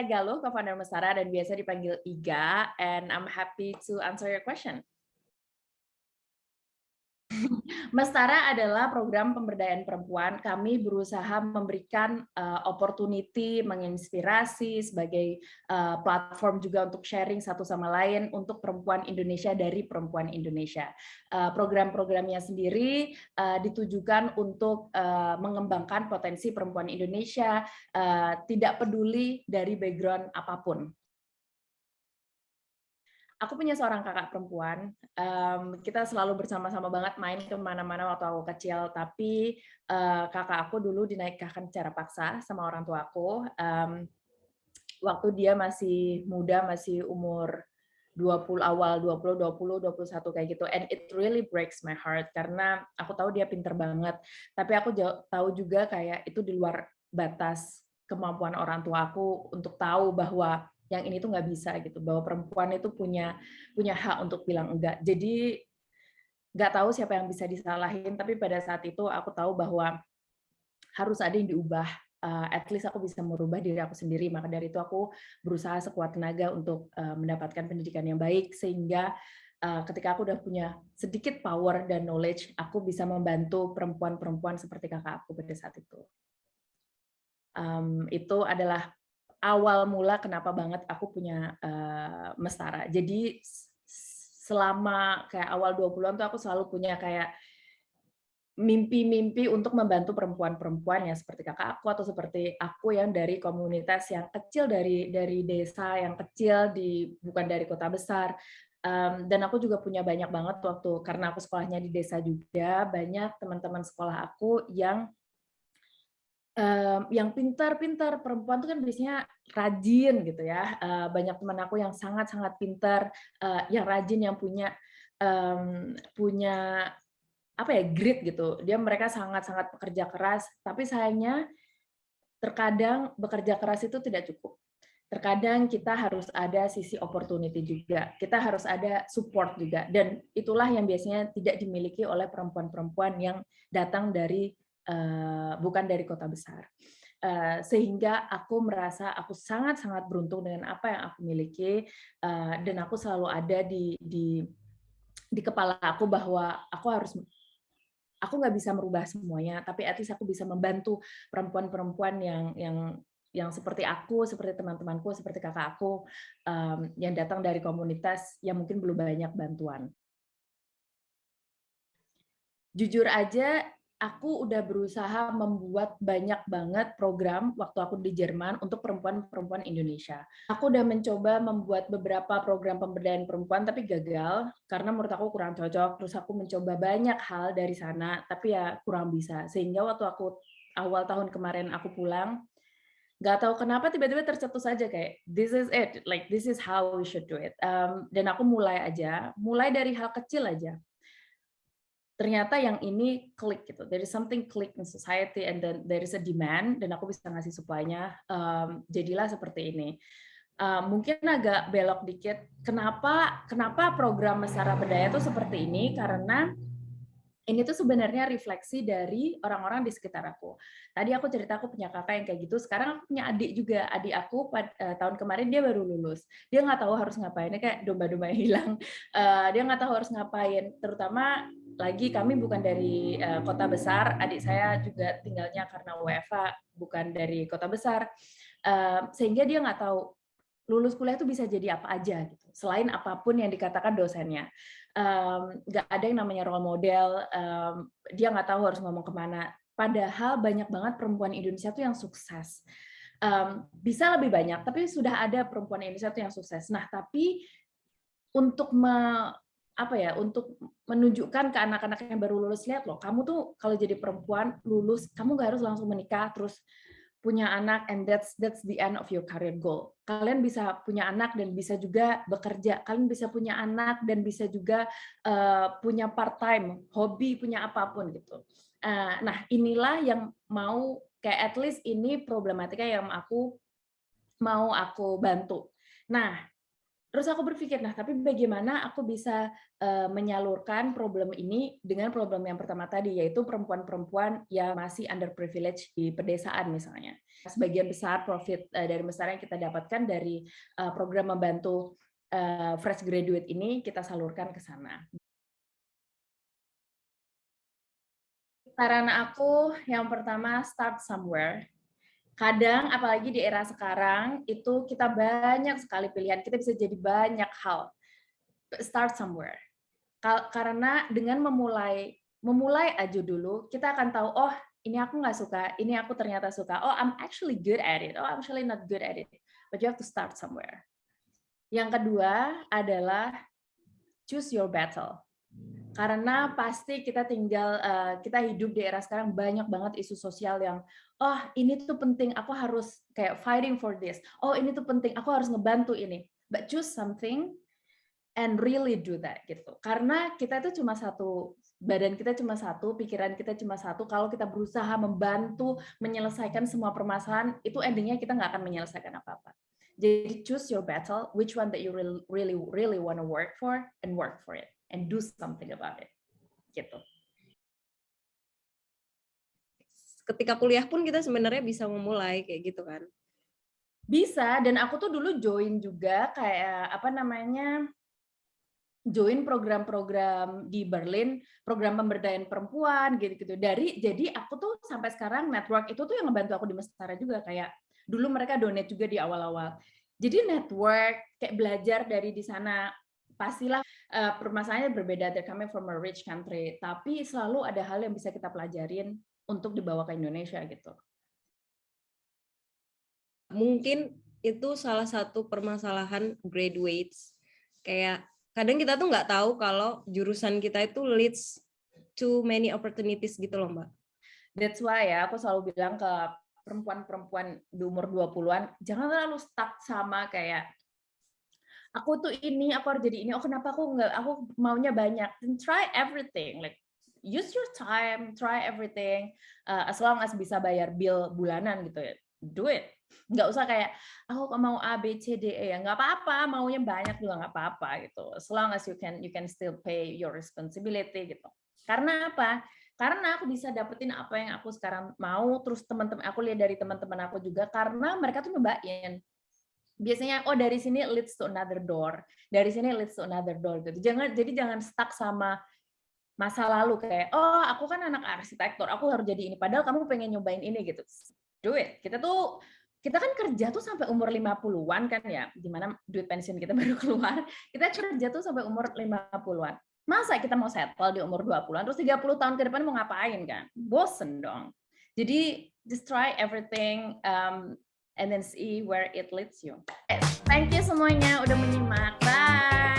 saya Galuh, co-founder Mestara dan biasa dipanggil Iga, and I'm happy to answer your question. Mestara adalah program pemberdayaan perempuan. Kami berusaha memberikan opportunity, menginspirasi sebagai platform juga untuk sharing satu sama lain untuk perempuan Indonesia dari perempuan Indonesia. Program-programnya sendiri ditujukan untuk mengembangkan potensi perempuan Indonesia, tidak peduli dari background apapun. Aku punya seorang kakak perempuan. Kita selalu bersama-sama banget main kemana-mana waktu aku kecil. Tapi kakak aku dulu dinaikkan secara paksa sama orang tua aku. Waktu dia masih muda, masih umur 20 awal 20, 20, 21 kayak gitu. And it really breaks my heart karena aku tahu dia pinter banget. Tapi aku tahu juga kayak itu di luar batas kemampuan orang tua aku untuk tahu bahwa yang ini tuh nggak bisa gitu, bahwa perempuan itu punya hak untuk bilang enggak. Jadi nggak tahu siapa yang bisa disalahin, tapi pada saat itu aku tahu bahwa harus ada yang diubah. At least aku bisa merubah diri aku sendiri. Maka dari itu aku berusaha sekuat tenaga untuk mendapatkan pendidikan yang baik, sehingga ketika aku udah punya sedikit power dan knowledge, aku bisa membantu perempuan-perempuan seperti kakak aku pada saat itu. Itu adalah awal mula kenapa banget aku punya Mestara. Jadi selama kayak awal 20-an tuh aku selalu punya kayak mimpi-mimpi untuk membantu perempuan-perempuan yang seperti kakak aku atau seperti aku yang dari komunitas yang kecil, dari desa yang kecil, bukan dari kota besar. Dan aku juga punya banyak banget waktu, karena aku sekolahnya di desa juga, banyak teman-teman sekolah aku yang pintar-pintar. Perempuan tuh kan biasanya rajin gitu ya. Banyak teman aku yang sangat-sangat pintar, yang rajin, yang punya apa ya, grit gitu. Mereka sangat-sangat pekerja keras, tapi sayangnya terkadang bekerja keras itu tidak cukup. Terkadang kita harus ada sisi opportunity juga. Kita harus ada support juga. Dan itulah yang biasanya tidak dimiliki oleh perempuan-perempuan yang datang dari bukan dari kota besar. Sehingga aku merasa aku sangat-sangat beruntung dengan apa yang aku miliki, dan aku selalu ada di kepala aku bahwa aku nggak bisa merubah semuanya, tapi at least aku bisa membantu perempuan-perempuan yang seperti aku, seperti teman-temanku, seperti kakak aku, yang datang dari komunitas yang mungkin belum banyak bantuan. Jujur aja, aku udah berusaha membuat banyak banget program waktu aku di Jerman untuk perempuan-perempuan Indonesia. Aku udah mencoba membuat beberapa program pemberdayaan perempuan, tapi gagal karena menurut aku kurang cocok. Terus aku mencoba banyak hal dari sana, tapi ya kurang bisa. Sehingga waktu aku awal tahun kemarin aku pulang, nggak tahu kenapa tiba-tiba tercetus aja kayak this is it, like this is how we should do it. Dan aku mulai dari hal kecil aja. Ternyata yang ini klik gitu. There is something click in society and then there is a demand dan aku bisa ngasih supply-nya. Jadilah seperti ini. Mungkin agak belok dikit. Kenapa program Mestara Berdaya itu seperti ini? Karena ini tuh sebenarnya refleksi dari orang-orang di sekitar aku. Tadi aku cerita aku punya kakak yang kayak gitu. Sekarang aku punya adik juga. Adik aku tahun kemarin dia baru lulus. Dia nggak tahu harus ngapain. Dia kayak domba-domba yang hilang. Dia nggak tahu harus ngapain. Terutama lagi kami bukan dari kota besar. Adik saya juga tinggalnya karena WFH bukan dari kota besar. Sehingga dia nggak tahu lulus kuliah itu bisa jadi apa aja gitu. Selain apapun yang dikatakan dosennya. Nggak ada yang namanya role model, dia nggak tahu harus ngomong kemana. Padahal banyak banget perempuan Indonesia tuh yang sukses. Bisa lebih banyak, tapi sudah ada perempuan Indonesia tuh yang sukses. Nah, tapi untuk untuk menunjukkan ke anak-anak yang baru lulus, lihat loh, kamu tuh kalau jadi perempuan lulus, kamu nggak harus langsung menikah terus punya anak and that's the end of your career goal. Kalian bisa punya anak dan bisa juga bekerja. Kalian bisa punya anak dan bisa juga punya part time, hobi, punya apapun gitu. Nah, inilah yang mau kayak at least ini problematika yang mau aku bantu. Nah, Terus aku berpikir, nah tapi bagaimana aku bisa menyalurkan problem ini dengan problem yang pertama tadi, yaitu perempuan-perempuan yang masih underprivileged di pedesaan misalnya. Sebagian besar profit dari besar yang kita dapatkan dari program membantu fresh graduate ini kita salurkan ke sana. Saran aku yang pertama start somewhere. Kadang apalagi di era sekarang itu kita banyak sekali pilihan, kita bisa jadi banyak hal. Start somewhere. Karena dengan memulai aja dulu, kita akan tahu, oh ini aku nggak suka, ini aku ternyata suka. Oh I'm actually good at it. Oh I'm actually not good at it. But you have to start somewhere. Yang kedua adalah choose your battle. Karena pasti kita kita hidup di era sekarang banyak banget isu sosial yang oh ini tuh penting, aku harus kayak fighting for this. Oh ini tuh penting, aku harus ngebantu ini. But choose something and really do that gitu. Karena kita itu cuma satu, badan kita cuma satu, pikiran kita cuma satu. Kalau kita berusaha membantu menyelesaikan semua permasalahan, itu endingnya kita nggak akan menyelesaikan apa-apa. Jadi choose your battle, which one that you really want to work for, and work for it, and do something about it. Gitu. Ketika kuliah pun kita sebenarnya bisa memulai kayak gitu kan? Bisa, dan aku tuh dulu join juga kayak join program-program di Berlin, program pemberdayaan perempuan gitu-gitu. Jadi aku tuh sampai sekarang network itu tuh yang ngebantu aku di Mestara juga, kayak dulu mereka donate juga di awal-awal. Jadi network, kayak belajar dari di sana. Pastilah permasalahannya berbeda, they're coming from a rich country, tapi selalu ada hal yang bisa kita pelajarin untuk dibawa ke Indonesia gitu. Mungkin itu salah satu permasalahan graduates, kayak kadang kita tuh nggak tahu kalau jurusan kita itu leads to many opportunities gitu loh Mbak. That's why ya aku selalu bilang ke perempuan-perempuan di umur 20-an, jangan terlalu stuck sama kayak aku tuh ini, aku harus jadi ini. Oh kenapa aku maunya banyak. And try everything, like use your time, try everything. As long as bisa bayar bill bulanan gitu ya, do it. Nggak usah kayak aku mau A B C D E ya, nggak apa-apa, maunya banyak juga nggak apa-apa gitu. As long as you can still pay your responsibility gitu. Karena apa? Karena aku bisa dapetin apa yang aku sekarang mau, terus teman-teman aku lihat dari teman-teman aku juga karena mereka tuh nyobain. Biasanya oh dari sini leads to another door, dari sini leads to another door gitu. Jangan stuck sama masa lalu kayak oh aku kan anak arsitektur, aku harus jadi ini padahal kamu pengen nyobain ini gitu. Do it. Kita kan kerja tuh sampai umur 50-an kan ya, dimana duit pensiun kita baru keluar. Kita kerja tuh sampai umur 50-an. Masa kita mau settle di umur 20-an, terus 30 tahun ke depan mau ngapain kan? Bosen dong. Jadi just try everything, and then see where it leads you. Thank you semuanya udah menyimak. Bye.